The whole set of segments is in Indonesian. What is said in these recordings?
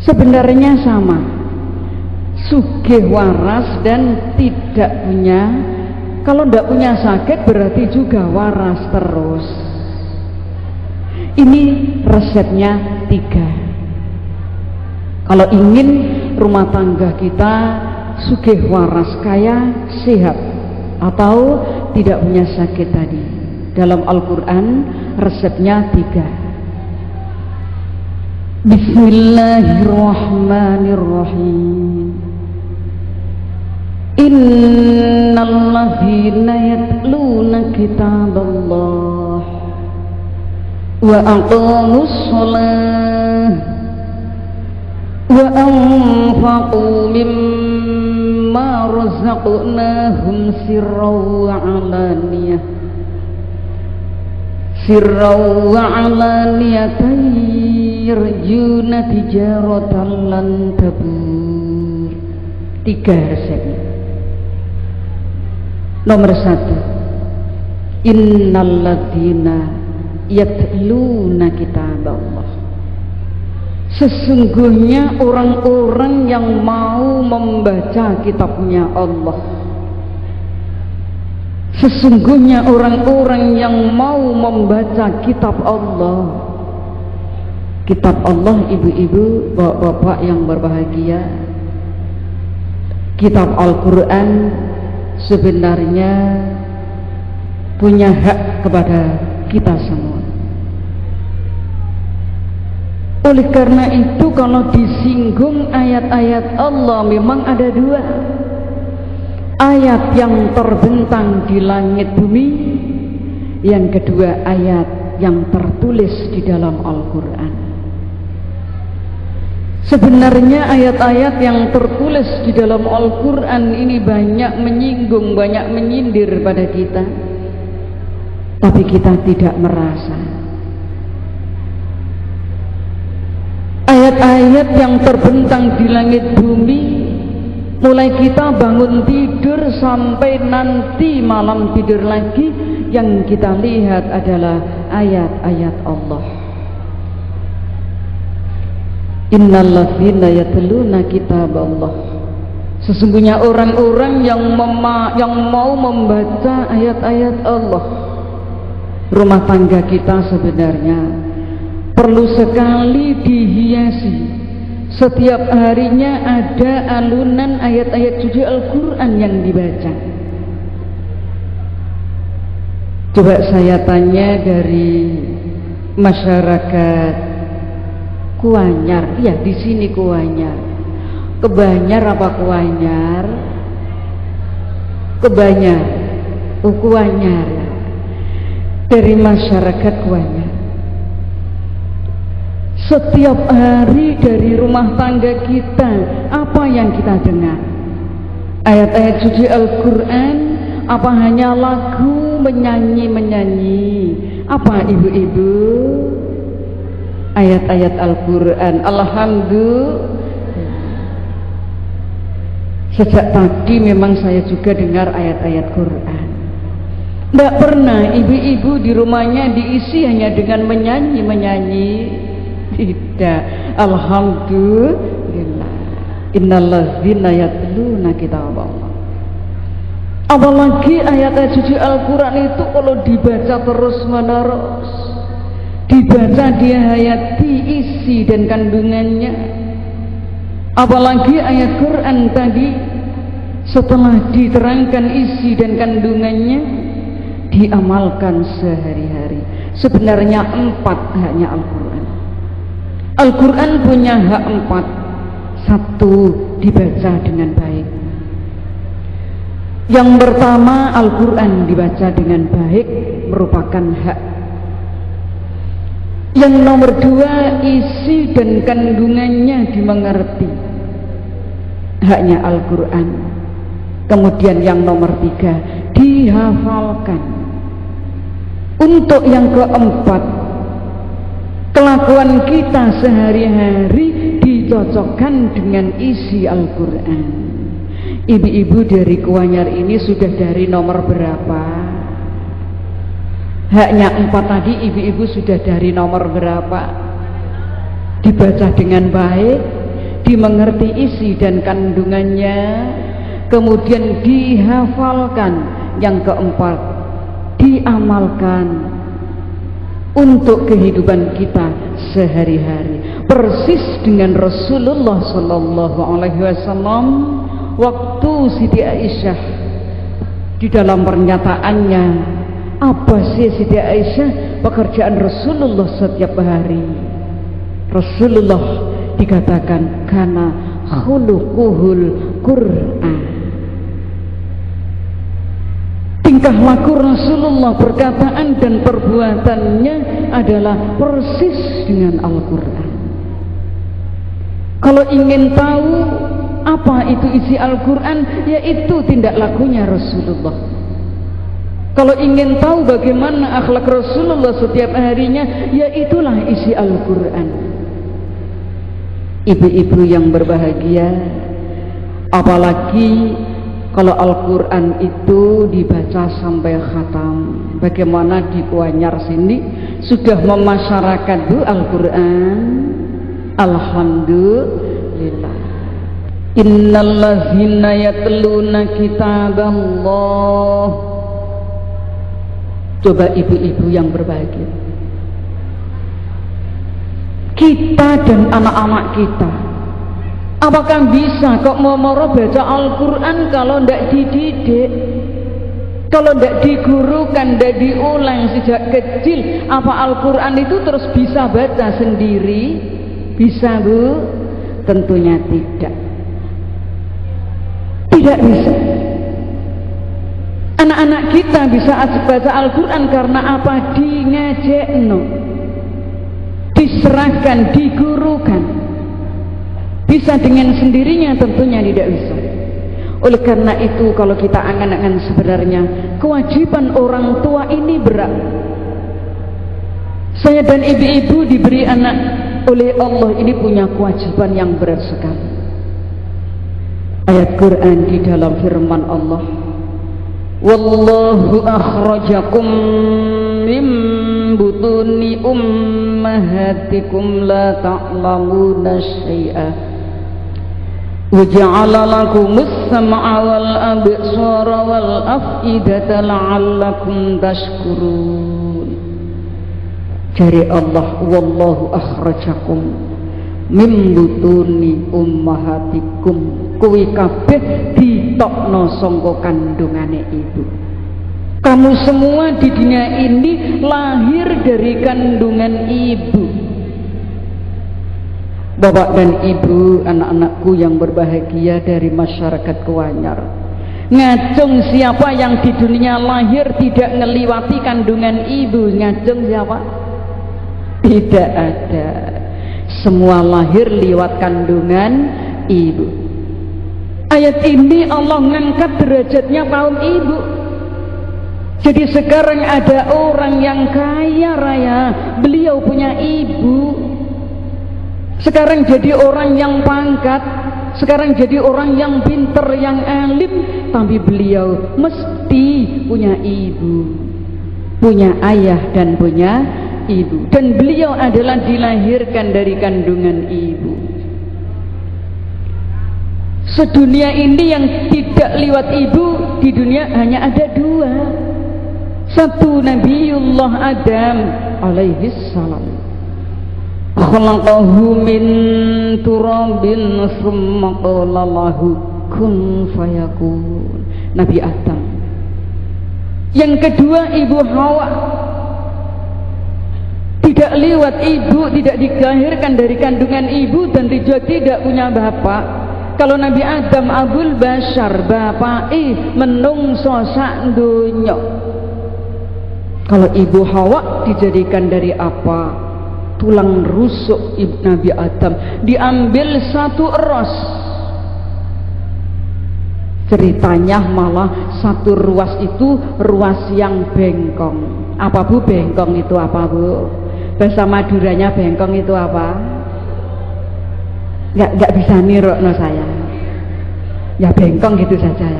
Sebenarnya sama, sugih waras dan tidak punya. Kalau tidak punya sakit berarti juga waras terus. Ini resepnya 3. Kalau ingin rumah tangga kita sugih waras, kaya, sehat, atau tidak punya sakit tadi, dalam Al-Quran resepnya 3. Bismillahirrahmanirrahim. Innalladzina yatluna kitaballah wa aqamus shalah wa anfaqu mimma razaqnahum sirran wa alaniyatan yarjuna tijaratan lan tabur. 3 resepnya. Nomor 1, innalladzina yatluna kitaballah. Sesungguhnya orang-orang yang mau membaca kitabnya Allah. Sesungguhnya orang-orang yang mau membaca kitab Allah. Kitab Allah, ibu-ibu, bapak-bapak yang berbahagia, kitab Al-Quran sebenarnya punya hak kepada kita semua. Oleh karena itu, kalau disinggung ayat-ayat Allah, memang ada 2. Ayat yang terbentang di langit bumi, yang kedua ayat yang tertulis di dalam Al-Quran. Sebenarnya ayat-ayat yang tertulis di dalam Al-Quran ini banyak menyinggung, banyak menyindir pada kita, tapi kita tidak merasa. Ayat-ayat yang terbentang di langit bumi, mulai kita bangun tidur sampai nanti malam tidur lagi, yang kita lihat adalah ayat-ayat Allah. Innalladzina yatluna kitaballah. Sesungguhnya orang-orang yang mau membaca ayat-ayat Allah. Rumah tangga kita sebenarnya perlu sekali dihiasi. Setiap harinya ada alunan ayat-ayat suci Al-Quran yang dibaca. Coba saya tanya dari masyarakat Kuanyar, ya di sini Kuanyar. Kebanyar apa Kuanyar? Kebanyar, Kuanyar. Dari masyarakat Kuanyar. Setiap hari dari rumah tangga kita, apa yang kita dengar? Ayat-ayat suci Al-Quran, apa hanya lagu menyanyi-menyanyi? Apa ibu-ibu? Ayat-ayat Al-Quran. Alhamdulillah, sejak tadi memang saya juga dengar ayat-ayat Quran. Tidak pernah ibu-ibu di rumahnya diisi hanya dengan menyanyi-menyanyi. Tidak. Alhamdulillah. Innalladzina yatluna kitaballah. Apalagi ayat-ayat suci Al-Quran itu kalau dibaca terus-menerus, dibaca dihayati isi dan kandungannya. Apalagi ayat Quran tadi, setelah diterangkan isi dan kandungannya, diamalkan sehari-hari. Sebenarnya 4 haknya Al-Quran. Al-Quran punya hak 4. 1, dibaca dengan baik. Yang pertama, Al-Quran dibaca dengan baik merupakan hak. Yang nomor 2, isi dan kandungannya dimengerti, haknya Al-Quran. Kemudian yang nomor 3, dihafalkan. Untuk yang keempat, kelakuan kita sehari-hari dicocokkan dengan isi Al-Quran. Ibu-ibu dari Kuanyar ini sudah dari nomor berapa? Haknya 4 tadi, ibu-ibu sudah dari nomor berapa? Dibaca dengan baik, dimengerti isi dan kandungannya, kemudian dihafalkan. Yang keempat, diamalkan untuk kehidupan kita sehari-hari. Persis dengan Rasulullah Sallallahu Alaihi Wasallam waktu Siti Aisyah di dalam pernyataannya, apa sih Siti Aisyah pekerjaan Rasulullah setiap hari? Rasulullah dikatakan kana khuluquhul Qur'an. Tingkah laku Rasulullah, perkataan dan perbuatannya adalah persis dengan Al-Quran. Kalau ingin tahu apa itu isi Al-Quran, yaitu tindak lakunya Rasulullah. Kalau ingin tahu bagaimana akhlak Rasulullah setiap harinya, yaitulah isi Al-Quran. Ibu-ibu yang berbahagia, apalagi kalau Al-Quran itu dibaca sampai khatam. Bagaimana di Kuanyar sini sudah memasyarakat Al-Quran. Alhamdulillah. Innallazina yatluna kitaballah. Coba ibu-ibu yang berbahagia, kita dan anak-anak kita, apakah bisa kok moro baca Al-Quran kalau tidak dididik, kalau tidak digurukan, tidak diulang sejak kecil? Apa Al-Quran itu terus bisa baca sendiri? Bisa, Bu? Tentunya tidak. Tidak bisa. Anak-anak kita bisa baca Al-Quran karena apa? Ngajekno, diserahkan, digurukan. Bisa dengan sendirinya? Tentunya tidak bisa. Oleh karena itu, kalau kita angan-angan sebenarnya kewajiban orang tua ini berat. Saya dan ibu-ibu diberi anak oleh Allah ini punya kewajiban yang berat sekali. Ayat Quran di dalam firman Allah, wallahu akhrajakum min butuni ummahatikum la ta'lamuna syai'a wa ja'ala lakumus sam'a wal absara wal af'idata la'allakum tashkurun. Dari Allah, wallahu akhrajakum min butuni ummahatikum, kuwi kabeh ditokno sangka kandungane ibu. Kamu semua di dunia ini lahir dari kandungan ibu. Bapak dan ibu, anak-anakku yang berbahagia dari masyarakat Kuanyar, ngajeng siapa yang di dunia lahir tidak ngeliwati kandungan ibu? Ngajeng siapa? Tidak ada. Semua lahir lewat kandungan ibu. Ayat ini Allah mengangkat derajatnya kaum ibu. Jadi sekarang ada orang yang kaya raya, beliau punya ibu. Sekarang jadi orang yang pangkat, sekarang jadi orang yang pinter, yang alim, tapi beliau mesti punya ibu, punya ayah dan punya ibu. Dan beliau adalah dilahirkan dari kandungan ibu. Sedunia ini yang tidak lewat ibu, di dunia hanya ada dua. Satu, Nabiullah Adam alaihi salam, khalaqahu min turabin tsumma qala lahu kun fayakun. Nabi Adam. Yang kedua, Ibu Hawa, tidak lewat ibu, tidak dilahirkan dari kandungan ibu, dan juga tidak punya bapak. Kalau Nabi Adam Abul Bashar, bapake menungso sak donya. Kalau Ibu Hawa dijadikan dari apa? Tulang rusuk ibu Nabi Adam, diambil satu eros. Ceritanya malah satu ruas itu ruas yang bengkong. Apa Bu bengkong itu apa Bu? Bahasa Maduranya bengkong itu apa? Nggak bisa nirokno saya. Ya bengkong gitu saja.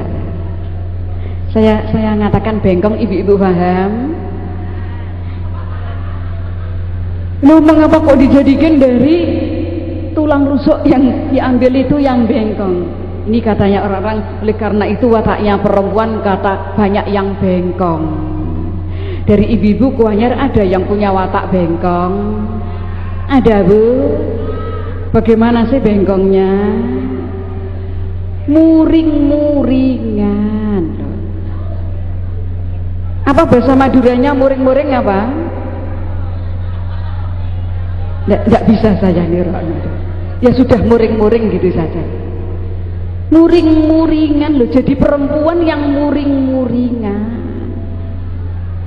Saya ngatakan bengkong, ibu-ibu paham? Loh, mengapa kok dijadikan dari tulang rusuk yang diambil itu yang bengkong. Ini katanya orang-orang, oleh karena itu wataknya perempuan kata banyak yang bengkong. Dari ibu-ibu kuanyar ada yang punya watak bengkong? Ada Bu? Bagaimana sih bengkongnya? Muring-muringan. Apa bahasa Maduranya muring-muring apa? Nggak bisa saya nirokno. Ya sudah muring-muring gitu saja. Muring-muringan loh, jadi perempuan yang muring-muringan.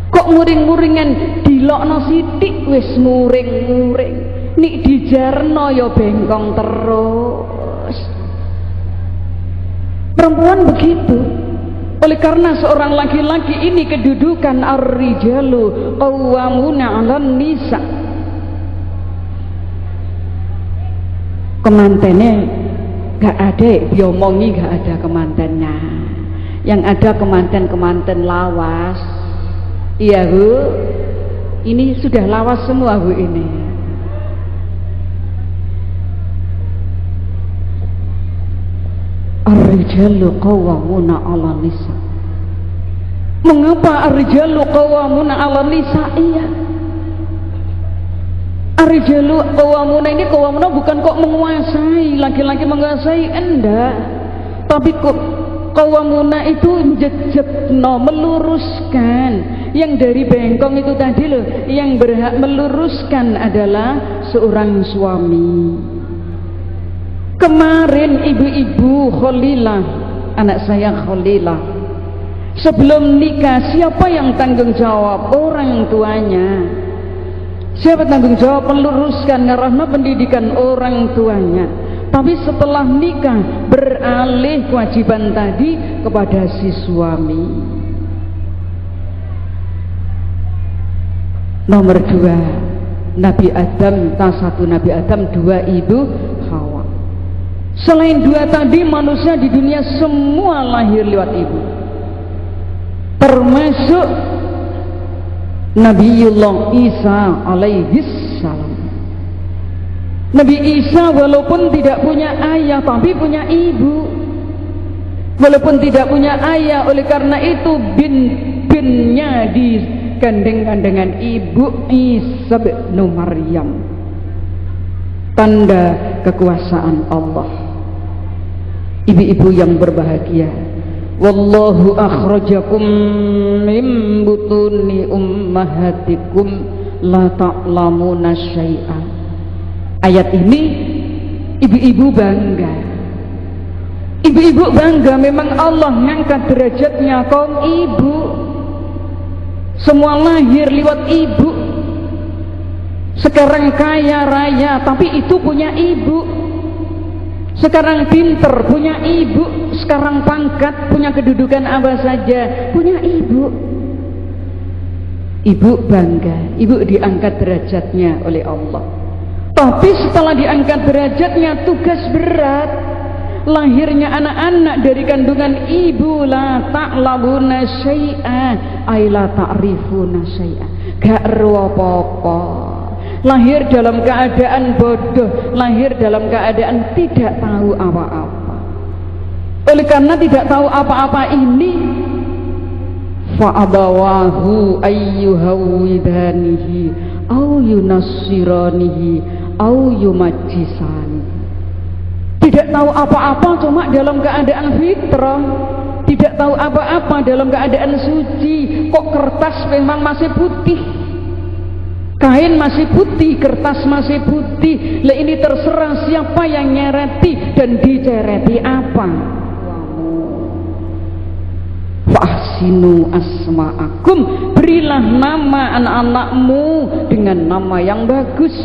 Kok muring-muringan? Dilokno sithik wis muring-muring. Nik dijarno ya bengkong terus. Perempuan begitu. Oleh karena seorang laki-laki ini kedudukan ar-rijalu qawwamuna 'alan nisa. Kemantennya gak ada, diomongi gak ada kemantennya. Yang ada kemanten-kemanten lawas. Iya Bu, ini sudah lawas semua Bu ini. Ar-rijalu qawwamuna 'alan nisa. Mengapa ar-rijalu qawwamuna 'alan nisa? Iya. Ar-rijalu qawwamuna ini, qawwamuna bukan kok menguasai, laki-laki menguasai, enggak. Tapi kok qawwamuna itu jejebno, meluruskan. Yang dari bengkong itu tadi loh, yang berhak meluruskan adalah seorang suami. Kemarin ibu-ibu Khalilah, anak saya Khalilah, sebelum nikah siapa yang tanggung jawab? Orang tuanya. Siapa tanggung jawab meluruskan, ngarahna pendidikan? Orang tuanya. Tapi setelah nikah beralih kewajiban tadi kepada si suami. Nomor 2 Nabi Adam, satu Nabi Adam, 2 ibu Hawa. Selain 2 tadi, manusia di dunia semua lahir lewat ibu, termasuk Nabiullah Isa alaihi salam. Nabi Isa walaupun tidak punya ayah tapi punya ibu. Walaupun tidak punya ayah, oleh karena itu bin-binnya digandeng-gandengan ibu Isa bin Maryam. Tanda kekuasaan Allah. Ibu-ibu yang berbahagia, wallahu akhrajakum min butuni ummahatikum la ta'lamuna syai'a. Ayat ini ibu-ibu bangga. Ibu-ibu bangga, memang Allah ngangkat derajatnya kaum ibu. Semua lahir lewat ibu. Sekarang kaya raya tapi itu punya ibu. Sekarang pinter punya ibu. Sekarang pangkat punya kedudukan apa saja punya ibu. Ibu bangga, ibu diangkat derajatnya oleh Allah. Tapi setelah diangkat derajatnya, tugas berat. Lahirnya anak-anak dari kandungan ibu, la ta'lamuna syai'a, ay la ta'rifuna syai'a, gak ero apa-apa. Lahir dalam keadaan bodoh, lahir dalam keadaan tidak tahu apa-apa. Oleh karena tidak tahu apa-apa ini, fa'abawahu ayyuhawidanihi au yunassiranihi au yumajjisani. Tidak tahu apa-apa, cuma dalam keadaan fitrah. Tidak tahu apa-apa dalam keadaan suci. Kok kertas memang masih putih, kain masih putih, kertas masih putih. Lah ini terserah siapa yang nyereti dan dicereti apa. Fahsinu asma'akum, berilah nama anak-anakmu dengan nama yang bagus.